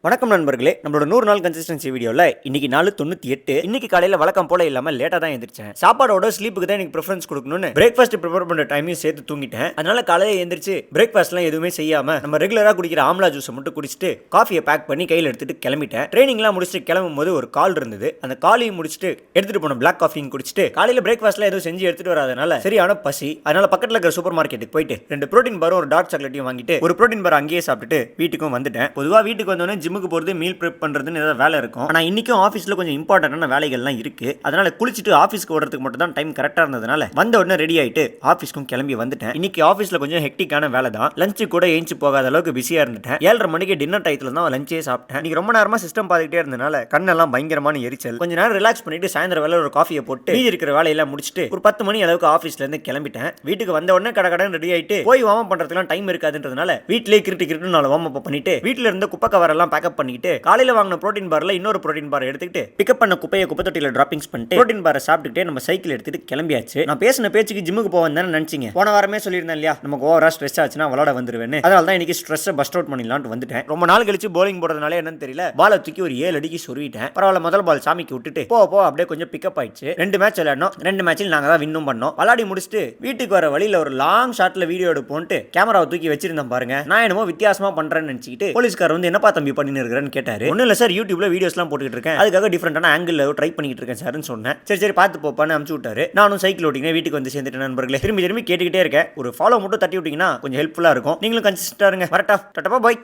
வணக்கம் நண்பர்களே, நம்மளோட 100 நாள் கன்சிஸ்டன்சி வீடியோல இன்னைக்கு நாள் 98. இன்னைக்கு காலையில வழக்கம் போல இல்லாம லேட்டா தான் எந்திரிச்சேன். சாப்பாடோட ஸ்லீப்புக்கு தான் எனக்கு ப்ரிஃபரன்ஸ் கொடுக்கணும்னு பிரேக்ஃபாஸ்ட் ப்ரிப்பேர் பண்ற டைமையும் சேர்த்து தூங்கிட்டேன். அதனால காலையில எந்திரிச்சு பிரேக்ஃபாஸ்ட்லாம் எதுவுமே செய்யாம நம்ம ரெகுலரா குடிக்கிற ஆம்லா ஜூஸை மட்டும் குடிச்சிட்டு காஃபியை பேக் பண்ணி கையில் எடுத்துட்டு கிளம்பிட்டேன். ட்ரைனிங்லாம் முடிச்சுட்டு கிளம்பும் போது ஒரு கால் இருந்தது. அந்த காலையும் முடிச்சுட்டு எடுத்துட்டு போன பிளாக் காஃபியும் குடிச்சிட்டு காலையில பிரேக்ஃபாஸ்ட்ல எதுவும் செஞ்சு எடுத்துட்டு வராதனால சரியான பசி. அதனால பக்கத்துல இருக்கிற சூப்பர் மார்க்கெட்டுக்கு போயிட்டு 2 புரோட்டீன் பாரும் ஒரு டார்க் சாக்லேட்டையும் வாங்கிட்டு ஒரு புரோட்டீன் பார் அங்கேயே சாப்பிட்டுட்டு வீட்டுக்கும் வந்துட்டேன். பொதுவா வீட்டுக்கு வந்தோடனே ஜிம்முக்கு போறது மீல் ப்ரிப் பண்றதுன்னு ஏதாவது வேலை இருக்கும். ஆனா இன்னைக்கும் ஆஃபீஸ்ல கொஞ்சம் இம்பார்ட்டன்டான வேலைகள்லாம் இருக்கு. அதனால குளிச்சுட்டு ஆஃபீஸ்க்கு ஓடுறதுக்கு மட்டும் தான் டைம் கரெக்டா இருந்ததுனால வந்த உடனே ரெடி ஆயிட்டு ஆஃபீஸ்க்கும் கிளம்பி வந்துட்டேன். இன்னைக்கு ஆஃபீஸ்ல கொஞ்சம் ஹெக்டிக்கான வேலை தான். லஞ்சு கூட ஏஞ்சி போகாத அளவுக்கு பிஸியா இருந்துட்டேன். 7:30 மணிக்கு டின்னர் டயத்துல தான் லஞ்சே சாப்பிட்டேன். இன்னைக்கு ரொம்ப நேரமா சிஸ்டம் பார்த்துக்கிட்டே இருந்தனால கண்ணெல்லாம் பயங்கரமான எரிச்சல். கொஞ்ச நேரம் ரிலாக்ஸ் பண்ணிட்டு சாயந்தரம் வேலை ஒரு காஃபியை போட்டு மீதி இருக்கிற வேலையெல்லாம் முடிச்சுட்டு ஒரு 10 மணி அளவுக்கு ஆஃபீஸ்ல இருந்து கிளம்பிட்டேன். வீட்டுக்கு வந்த உடனே கடகடன்னு ரெடி ஆயிட்டு போய் வார்ம் பண்றதுக்குலாம் டைம் இருக்காதுன்றதுனால வீட்லயே கிரிட்டு நாலு வார்ம் அப் பண்ணிட்டு வீட்டுல இருந்து குப்பை கவர் எல்லாம் பேக்கப் பண்ணிட்டு காலையில வாங்கின புரோட்டீன் பார்ல இன்னொரு புரோட்டீன் பார் எடுத்துக்கிட்டு பிக்கப் பண்ண குப்பையை குப்பை தொட்டியில டிராப்பிங்ஸ் பண்ணிட்டு புரோட்டீன் பாரை சாப்பிட்டுட்டே நம்ம சைக்கிள் எடுத்துட்டு கிளம்பியாச்சு. நான் பேசின பேச்சுக்கு ஜிம்முக்கு போவேன் தானே நினைச்சீங்க. போன வாரமே சொல்லியிருந்தேன் இல்லையா, நமக்கு ஓவரா ஸ்ட்ரெஸ் ஆச்சுன்னா விளாட வந்துருவேன்னு. அதனால தான் இன்னைக்கு ஸ்ட்ரெஸ்ஸை பஸ்ட் அவுட் பண்ணிடலாம்னு வந்துட்டேன். ரொம்ப நாள் கழிச்சு போலிங் போடுறதுனால என்னன்னு தெரியல, பாலை தூக்கி ஒரு 7 அடிக்கு சொருவிட்டேன். பரவாயில்ல, முதல் பால் சாமிக்கு விட்டுட்டு போ அப்படியே கொஞ்சம் பிக்கப் ஆயிடுச்சு. 2 மேட்ச் விளையாடணும். 2 மேட்சில் நாங்க தான் வின்னும் பண்ணோம். விளையாடி முடிச்சுட்டு வீட்டுக்கு வர வழியில ஒரு லாங் ஷாட்ல வீடியோ எடுப்போன்ட்டு கேமராவை தூக்கி வச்சிருந்தேன் பாருங்க. நான் என்னமோ வித்தியாசமா பண்றேன்னு நினைச்சிட்டு போலீஸ்கார் வந்து என்னப்பா தம்பி பண்ணின்னு இருக்கிறேன்னு கேட்டாரு. ஒன்னும் இல்ல சார், யூடியூப்ல வீடியோஸ்லாம் போட்டுக்கிட்டு இருக்கேன், அதுக்காக டிஃபரெண்டான ஆங்கிள் ட்ரை பண்ணிட்டு இருக்கேன் சார்னு சொன்னேன். சரி பார்த்து போப்பான்னு அனுப்பிச்சு விட்டாரு. நானும் சைக்கிள் ஓட்டிங்க வீட்டுக்கு வந்து சேர்ந்துட்டேன். நண்பர்களே, திரும்பி கேட்டுக்கிட்டே இருக்கேன். ஒரு ஃபாலோ மட்டும் தட்டி விட்டீங்கன்னா கொஞ்சம் ஹெல்ப்ஃபுல்லா இருக்கும். நீங்களும் கன்சிஸ்டன்ட்டா இருங்க. வரட்டா, டாடா பாய்.